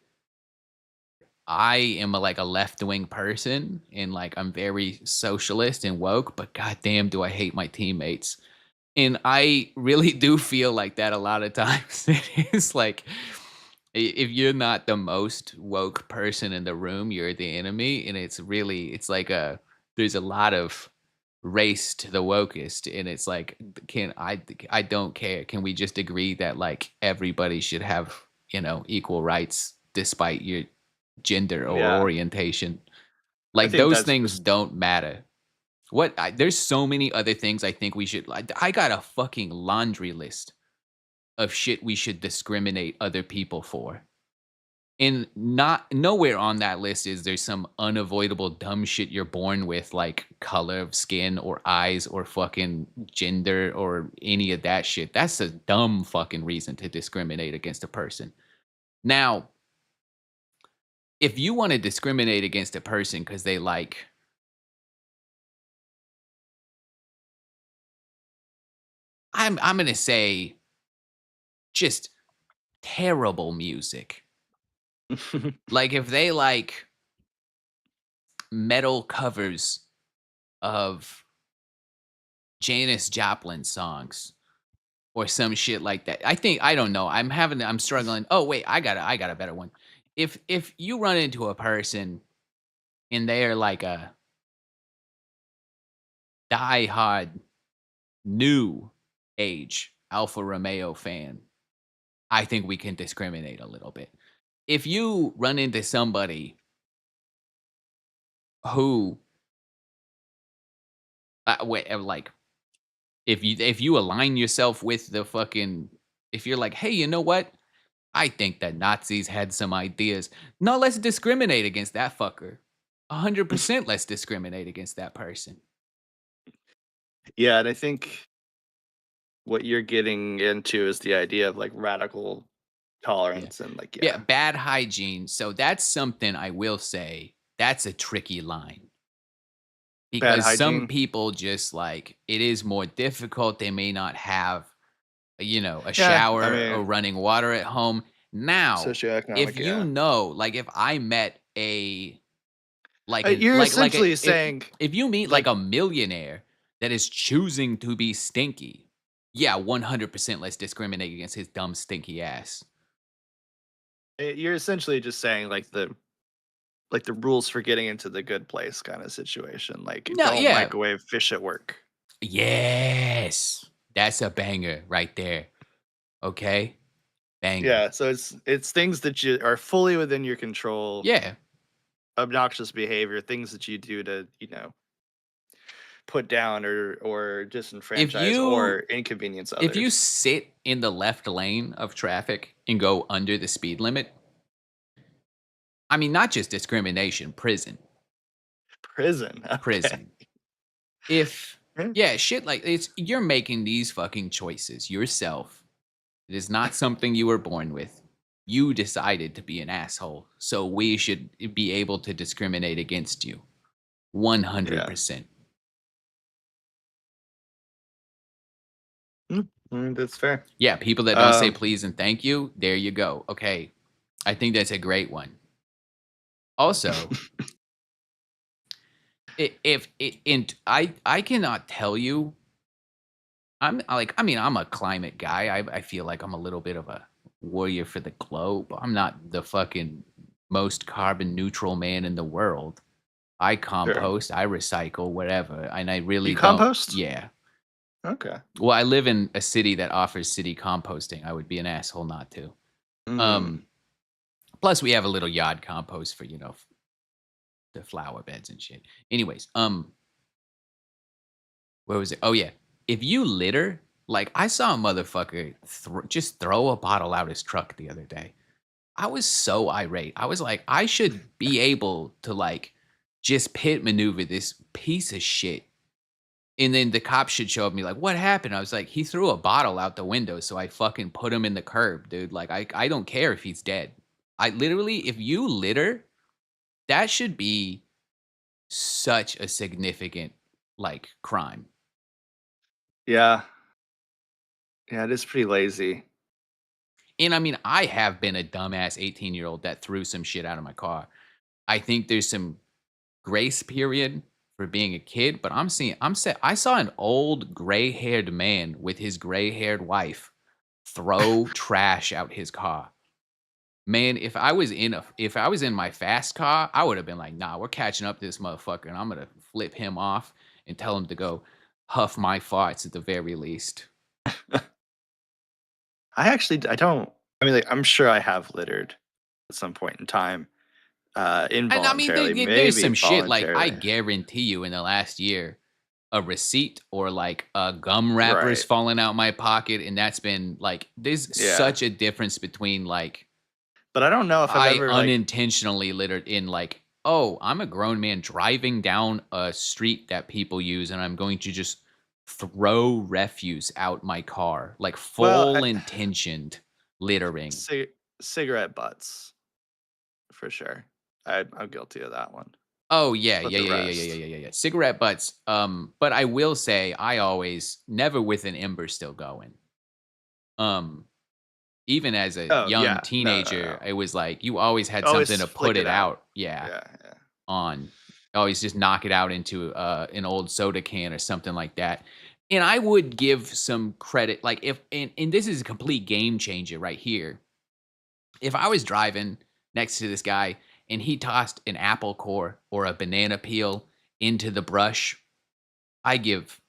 I am like a left wing person and like I'm very socialist and woke, but goddamn, do I hate my teammates. And I really do feel like that a lot of times. It's like if you're not the most woke person in the room, you're the enemy. And it's like there's a lot of race to the wokest. And it's like, I don't care. Can we just agree that like everybody should have, equal rights despite your gender or Yeah. orientation? I Like think those that's things just don't matter. There's so many other things I think we should, I got a fucking laundry list of shit we should discriminate other people for. And not nowhere on that list is there some unavoidable dumb shit you're born with, like color of skin or eyes or fucking gender or any of that shit. That's a dumb fucking reason to discriminate against a person. Now, if you want to discriminate against a person because they like, I'm gonna say just terrible music. Like, if they like metal covers of Janis Joplin songs or some shit like that. I don't know. I'm struggling. Oh wait, I got a better one. If you run into a person and they are like a diehard new age Alfa Romeo fan, I think we can discriminate a little bit. If you run into somebody who like if you align yourself with the fucking if you're like, "Hey, you know what? I think that Nazis had some ideas." No, let's discriminate against that fucker. 100% let's discriminate against that person. Yeah, and I think what you're getting into is the idea of like radical Yeah. tolerance and like Yeah, yeah, bad hygiene. So that's something I will say, that's a tricky line bad because some hygiene. people just like it is more difficult. They may not have, a Yeah, I shower or mean, running water at home. Now, if socioeconomic. you Yeah, know, like if I met a like an you're like a essentially saying if you meet like like a millionaire that is choosing to be stinky, yeah, 100% let's discriminate against his dumb stinky ass. you're essentially just saying like the rules for getting into the good place kind of situation. Like No, don't yeah. microwave fish at work. Yes. That's a banger right there. Okay? Banger. Yeah, so it's things that you are fully within your control, Yeah. obnoxious behavior, things that you do to, put down or If disenfranchise or you inconvenience if you others. sit in the left lane of traffic and go under the speed limit, I mean not just discrimination, prison. Prison. Okay. Prison. If Yeah. yeah, shit like it's you're making these fucking choices yourself. It is not something you were born with. You decided to be an asshole, so we should be able to discriminate against you. Yeah. 100%. That's fair. Yeah, people that don't say Um, please and thank you, there you go. Okay. I think that's a great one. Also, if it, and I cannot tell you I'm a climate guy. I feel like I'm a little bit of a warrior for the globe. I'm not the fucking most carbon neutral man in the world. I sure. compost, I recycle, whatever, and I You really don't. compost? Yeah. Okay. Well, I live in a city that offers city composting. I would be an asshole not to. Mm. Um, plus we have a little yard compost for, the flower beds and shit. Anyways, where was it? Oh yeah. If you litter, like I saw a motherfucker just throw a bottle out his truck the other day. I was so irate. I was like, I should be able to like just pit maneuver this piece of shit. And then the cops should show up and be like, what happened? I was like, he threw a bottle out the window, so I fucking put him in the curb, dude. Like, I don't care if he's dead. I literally, if you litter, that should be such a significant like crime. Yeah. Yeah, it is pretty lazy. And I mean, I have been a dumbass 18-year-old that threw some shit out of my car. I think there's some grace period for being a kid, but I saw an old gray-haired man with his gray-haired wife throw trash out his car. Man, if I was in my fast car, I would have been like, "Nah, we're catching up to this motherfucker, and I'm gonna flip him off and tell him to go huff my farts at the very least." I don't I mean, like, I'm sure I have littered at some point in time, And I mean, involuntarily, there's maybe some shit like I voluntarily. guarantee you in the last year, a receipt or like a gum wrappers Right. falling out my pocket, and that's been like there's Yeah. such a difference between like But I don't know if I've I ever, like unintentionally littered in like, oh, I'm a grown man driving down a street that people use, and I'm going to just throw refuse out my car, like well, full intentioned littering. ci cigarette butts, for sure. I'm guilty of that one. Oh, yeah, But yeah, the yeah, yeah, yeah, yeah, rest yeah, yeah, yeah. Cigarette butts, but I will say I always never with an ember still going. Um, Even as a Oh, young yeah. No, no, teenager, no. it was like you always had something Always to put flick it it out. out, yeah, Yeah, yeah. on. Always just knock it out into, an old soda can or something like that. And I would give some credit, like, if and this is a complete game changer right here. If I was driving next to this guy and he tossed an apple core or a banana peel into the brush, I give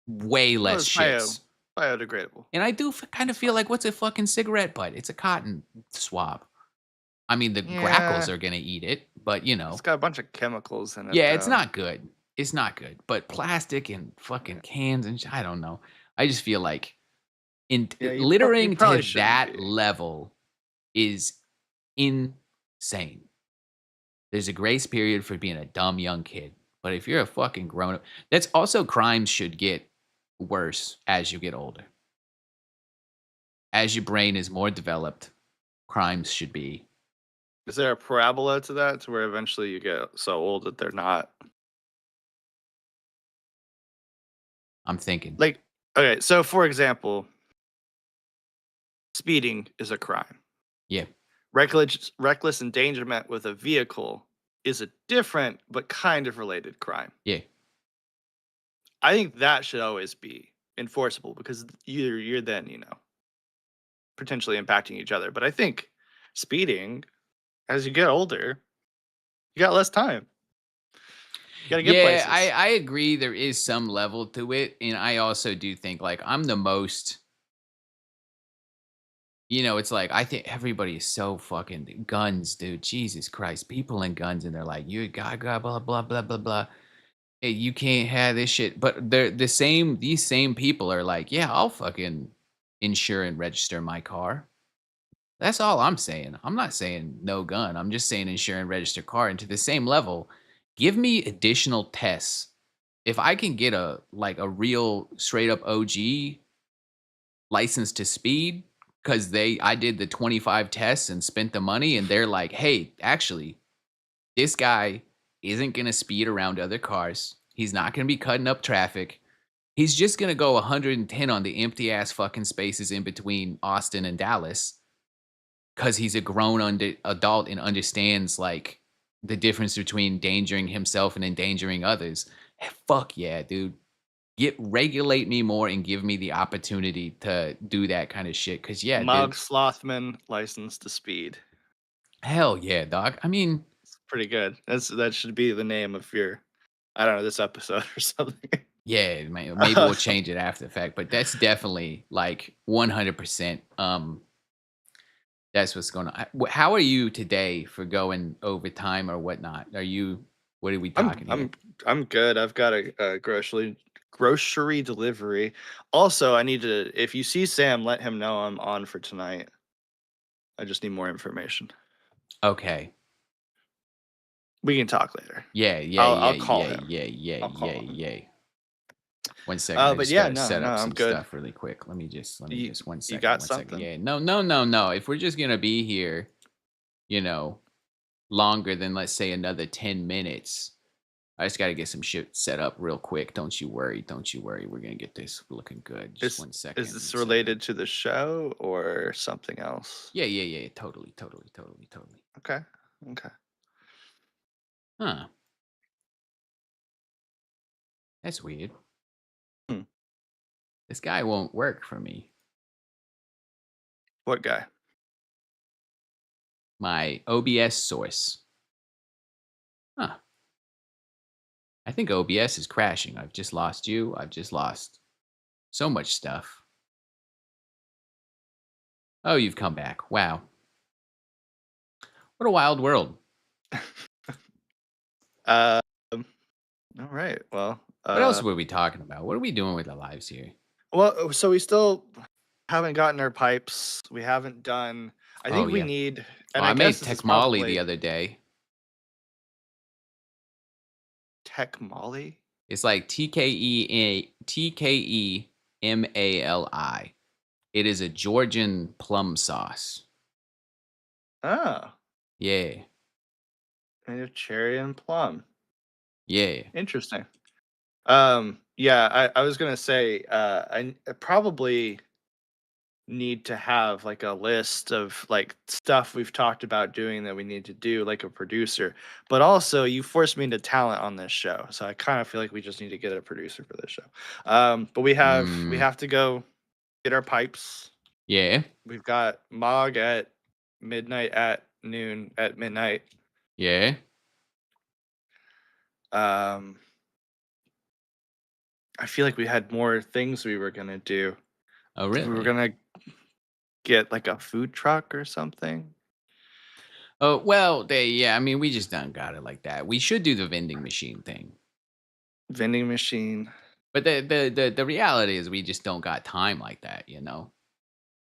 way Well, less it's shits. biodegradable. And I do kind of It's feel fine. like, what's a fucking cigarette butt? It's a cotton swab. I mean, the grackles Yeah, are gonna eat it, but, you it's know. got a bunch of chemicals in it, Yeah, it's though. not good. It's not good, but plastic and fucking Yeah. cans and I don't know. I just feel like Yeah, you littering to probably shouldn't that be. level is insane. There's a grace period for being a dumb young kid, but if you're a fucking grown up, that's also crimes should get worse as you get older. As your brain is more developed, crimes should be. Is there a parabola to that to where eventually you get so old that they're not I'm thinking. like okay, so for example, speeding is a crime. Yeah, Reckless endangerment with a vehicle is a different but kind of related crime. yeah. I think that should always be enforceable because you're then, potentially impacting each other. But I think speeding, as you get older, you got less time. You gotta get Yeah, I places. I agree there is some level to it, and I also do think, like, I'm the most it's like, I think everybody is so fucking guns, dude, Jesus Christ, people and guns, and they're like, "You gaga, blah, blah, blah, blah, blah. Hey, you can't have this shit," but these same people are like, "Yeah, I'll fucking insure and register my car." That's all I'm saying. I'm not saying no gun. I'm just saying insure and register car. And to the same level, give me additional tests. If I can get a real straight up OG license to speed, because I did the 25 tests and spent the money, and they're like, hey, actually, this guy isn't gonna speed around other cars. He's not gonna be cutting up traffic. He's just gonna go 110 on the empty ass fucking spaces in between Austin and Dallas 'cause he's a grown adult and understands, like, the difference between endangering himself and endangering others. Fuck yeah, dude. Regulate me more and give me the opportunity to do that kinda shit. Cause yeah, Mogg dude. Slothman license to speed. Hell yeah, dog. I mean, It's pretty good. That should be the name of your I don't know, this episode or something. yeah, maybe we'll So change it after the fact, but that's definitely, like, 100%, that's what's going on. How are you today for going overtime or whatnot? What are we I'm talking here? I'm I'm good. I've got a grocery delivery. Also, I need to if you see Sam, let him know I'm on for tonight. I just need more information. Okay. We can talk later. Yeah, yeah, I'll yeah, call yeah, him. yeah, yeah, I'll yeah, call him. yeah. One second, I But just yeah, gotta no, set no, up I'm some good. stuff really quick. Let me just You got one second. something? Yeah, no, no, no, no. If we're just gonna be here, you know, longer than, let's say, another 10 minutes, I just gotta get some shit set up real quick. Don't you worry. Don't you worry. We're gonna get this looking good. Just Is one is second. this One second. related to the show or something else? Yeah, yeah, yeah. Totally, totally, totally, totally. Okay. Okay. Huh. That's weird. Hmm. This guy won't work for me. What guy? My OBS source. Huh. I think OBS is crashing. I've just lost you. I've just lost so much stuff. Oh, you've come back. Wow. What a wild world. Um, all right. What else were we talking about? What are we doing with our lives here? So we still haven't gotten our pipes. We haven't done. I Oh, think we yeah. need, Oh, and I I guess made this is Tekmali the probably other day. Tech Molly. It's like TKEMALI. It is a Georgian plum sauce. Oh, Yeah. and a cherry and plum. Yeah. Interesting. Yeah, I was gonna say, I probably need to have like a list of like stuff we've talked about doing that we need to do, like a producer. But also, you forced me into talent on this show, so I kind of feel like we just need to get a producer for this show. But we Mm, have to go get our pipes. yeah, We've got Mog at midnight, at noon, at midnight. yeah. Um, I feel like we had more things we were gonna do. Oh, We were really? gonna get like a food truck or something. Oh, well, yeah, I mean, we just done got it like that. We should do the vending machine thing. Vending machine. But the reality is we just don't got time like that, you know?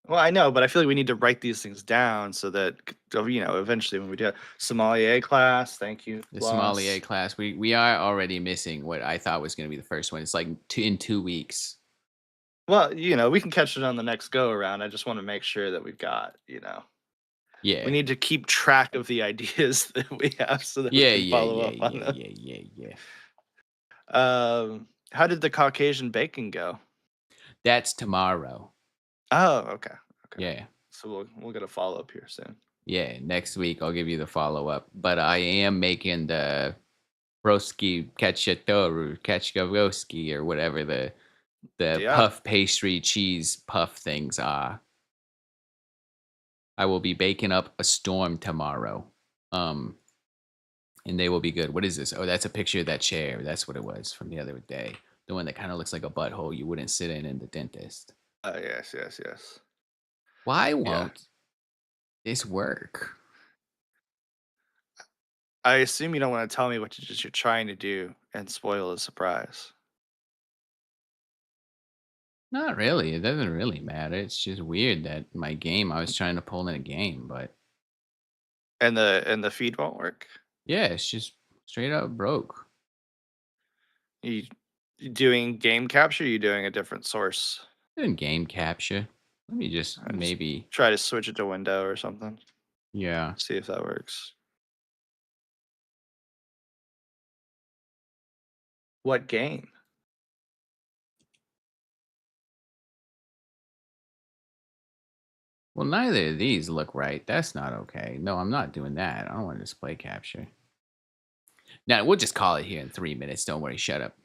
Well, I know, but I feel like we need to write these things down so that eventually when we do a sommelier class, thank you, The sommelier Loss. class, we are already missing what I thought was gonna be the first one. It's like in 2 weeks. Well, we can catch it on the next go around. I just want to make sure that we've got, we Yeah. need to keep track of the ideas that we have so that we Yeah, can yeah, follow yeah, up on yeah, them. yeah, yeah, yeah. How did the Caucasian bacon go? That's tomorrow. Oh, okay. Okay. Yeah. So we'll get a follow up here soon. Yeah, next week I'll give you the follow-up, but I am making the broski cacciatore, cacciaroski or whatever the Yeah. puff pastry cheese puff things are. I will be baking up a storm tomorrow. Um, and they will be good. What is this? Oh, that's a picture of that chair. That's what it was from the other day. The one that kind of looks like a butthole you wouldn't sit in the dentist. Yes, yes, yes. Why Yeah. won't this work? I assume you don't want to tell me what you're trying to do and spoil the surprise. Not really. It doesn't really matter. It's just weird that my game, I was trying to pull in a game, but And the feed won't work? yeah, it's just straight up broke. You you doing game capture, you doing a different source? In game capture. Let me just I just maybe, try to switch it to window or something. yeah. See if that works. What game? Well, neither of these look right. That's not okay. No, I'm not doing that. I don't want to display capture. Now, we'll just call it here in 3 minutes. Don't worry. Shut up.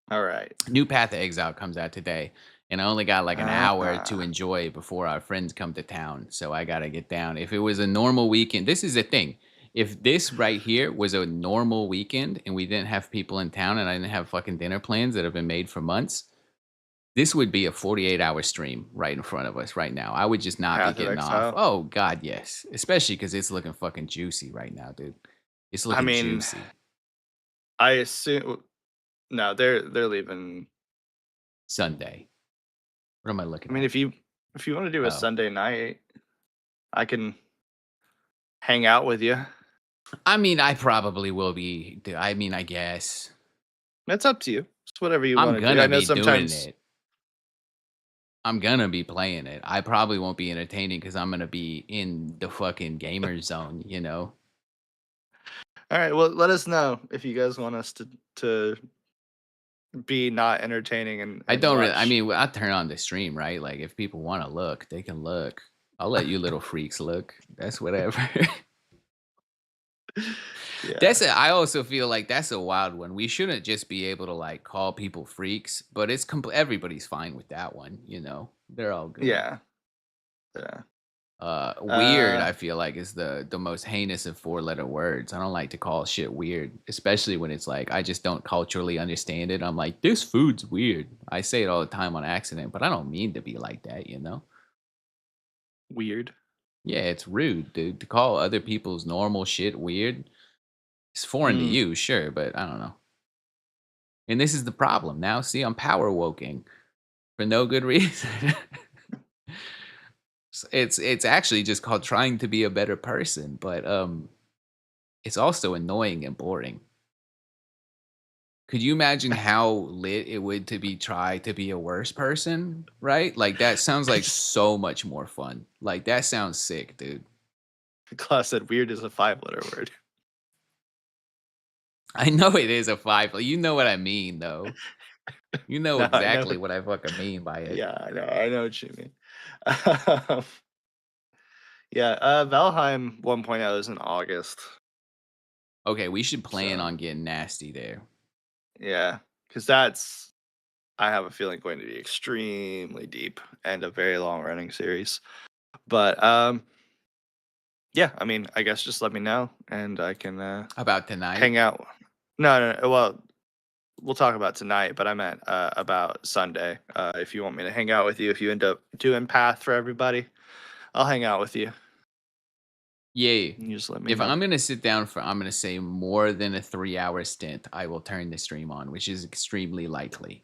All right. New Path of Exile comes out today, and I only got like an hour to Ah, enjoy before our friends come to town. So I gotta get down. If it was a normal weekend, this is the thing. If this right here was a normal weekend and we didn't have people in town and I didn't have fucking dinner plans that have been made for months, this would be a 48-hour stream right in front of us right now. I would just not be Path of getting off. Exile. Oh God, yes. Especially because it's looking fucking juicy right now, dude. It's I looking mean, juicy. I assume no, they're leaving. Sunday. What am I I looking mean, at? if you want to do a Oh. Sunday night, I can hang out with you. I mean, I probably will be. I mean, I guess It's up to you. It's whatever you I'm want to do. I gonna know be doing sometimes. it. I'm gonna be playing it. I probably won't be entertaining because I'm gonna be in the fucking gamer zone. You know, All right. Well, let us know if you guys want us to be not entertaining and I don't really. I watch. mean, I turn on the stream, right? Like, if people want to look, they can look. I'll let you little freaks look. That's whatever. Yeah. That's a. I also feel like that's a wild one. We shouldn't just be able to like call people freaks, but it's everybody's fine with that one. You know, they're all good. Yeah. Yeah. Weird, Uh, I feel like is the most heinous of four-letter words. I don't like to call shit weird, especially when it's like I just don't culturally understand it. I'm like, this food's weird. I say it all the time on accident, but I don't mean to be like that, you know? weird. Yeah, it's rude, dude. To call other people's normal shit weird. It's foreign to Mm. you, sure, but I don't know. And this is the problem. Now, see, I'm power woking for no good reason. It's actually just called trying to be a better person, but it's also annoying and boring. Could you imagine how lit it would to be try to be a worse person, right? Like that sounds like so much more fun. Like that sounds sick, dude. Class said weird is a 5-letter word. I know it is a five. You know what I mean, though. You know No, I know. exactly what I fucking mean by it. Yeah, I know. I know what you mean. Um, yeah, Valheim 1.0 is in August, Okay, we should plan so on getting nasty there. yeah, because that's I have a feeling going to be extremely deep and a very long running series. But yeah, I mean, I guess just let me know and I can About tonight? hang out. No, no, no, well, we'll talk about tonight, but I meant about Sunday. If you want me to hang out with you, if you end up doing Path for everybody, I'll hang out with you. Yeah. You just let me If know. I'm gonna sit down for, I'm gonna say, more than a 3-hour stint, I will turn the stream on, which is extremely likely. Okay.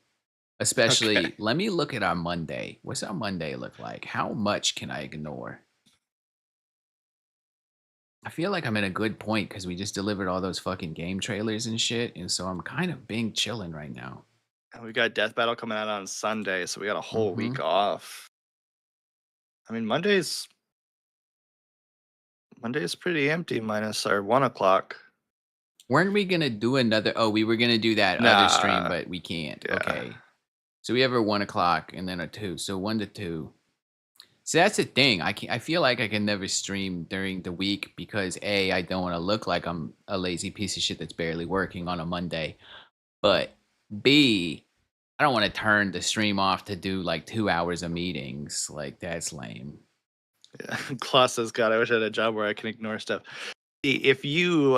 Especially, let me look at our Monday. What's our Monday look like? How much can I ignore? I feel like I'm in a good point because we just delivered all those fucking game trailers and shit, and so I'm kind of being chilling right now. And we got Death Battle coming out on Sunday, so we got a whole week Mhm. off. I mean, Monday's pretty empty minus our 1 o'clock. Weren't we gonna do another, oh, we were gonna do that other stream, Nah, but we can't. yeah. Okay. So we have a 1 o'clock and then a 2. So 1 to 2. So that's the thing. I feel like I can never stream during the week because A, I don't want to look like I'm a lazy piece of shit that's barely working on a Monday. But B, I don't want to turn the stream off to do like 2 hours of meetings. Like that's lame. Yeah. Claus says, God, I wish I had a job where I can ignore stuff. If you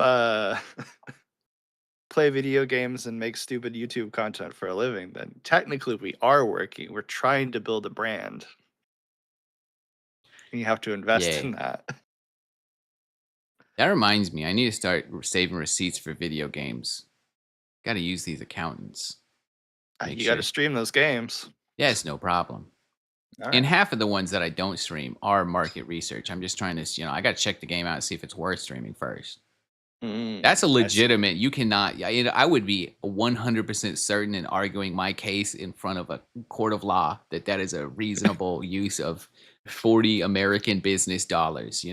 play video games and make stupid YouTube content for a living, then technically we are working. We're trying to build a brand. And you have to invest Yeah. in that. That reminds me, I need to start saving receipts for video games. Got to use these accountants. Make You got to sure. stream those games. Yeah, it's no problem. All And right. half of the ones that I don't stream are market research. I'm just trying to, I got to check the game out and see if it's worth streaming first. That's a I see. legitimate. You cannot. I would be 100% certain in arguing my case in front of a court of law that that is a reasonable use of 40 American business dollars.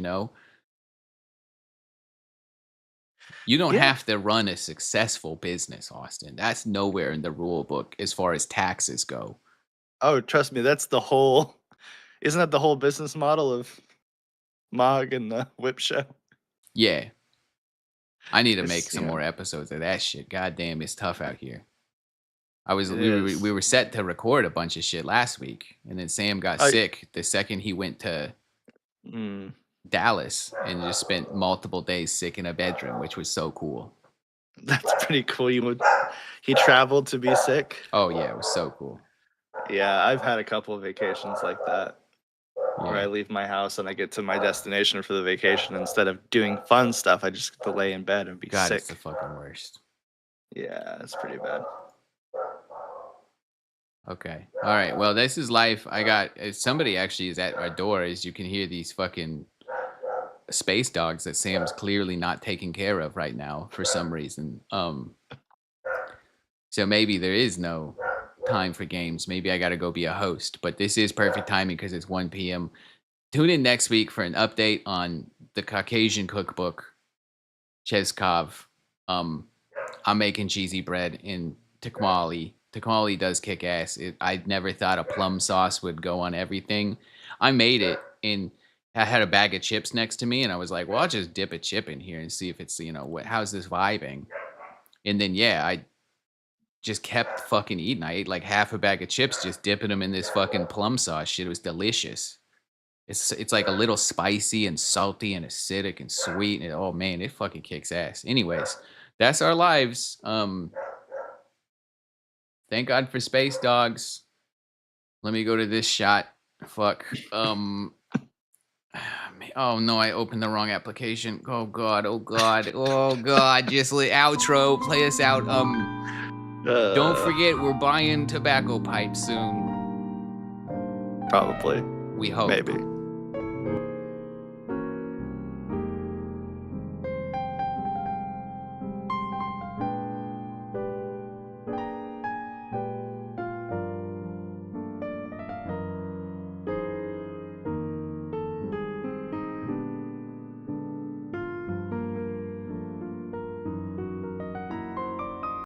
You don't Yeah. have to run a successful business, Austin. That's nowhere in the rule book as far as taxes go. Oh, trust me, that's the whole. Isn't that the whole business model of Mogg and the Whip Show? Yeah, I need to make It's some more episodes of that shit. God damn, it's tough out here. it We is. were set to record a bunch of shit last week, and then Sam got I sick the second he went to mm, Dallas and just spent multiple days sick in a bedroom, which was so cool. that's pretty cool. He traveled to be sick. Oh yeah, it was so cool. Yeah, I've had a couple of vacations like that where I Yeah. leave my house and I get to my destination for the vacation. Instead of doing fun stuff, I just get to lay in bed and be God, it's the sick. fucking worst. Yeah, it's pretty bad. Okay. All right. Well, this is life. I got somebody actually is at our door. As you can hear these fucking space dogs that Sam's clearly not taking care of right now for some reason. So maybe there is no time for games. Maybe I got to go be a host. But this is perfect timing because it's 1 p.m. Tune in next week for an update on the Caucasian cookbook, Cheskov. Um, I'm making cheesy bread in Tikmali. Tikmali does kick ass. I never thought a plum sauce would go on everything. I made it and I had a bag of chips next to me, and I was like, "Well, I'll just dip a chip in here and see if it's how's this vibing." And then yeah, I just kept fucking eating. I ate like half a bag of chips, just dipping them in this fucking plum sauce. Shit, it was delicious. It's like a little spicy and salty and acidic and sweet. And oh man, it fucking kicks ass. Anyways, that's our lives. Thank God for space dogs. Let me go to this shot. Fuck. Oh no, I opened the wrong application. Oh god, oh god, oh god. Just outro, play us out. Don't Uh, forget we're buying tobacco pipes soon. Probably, We hope. maybe.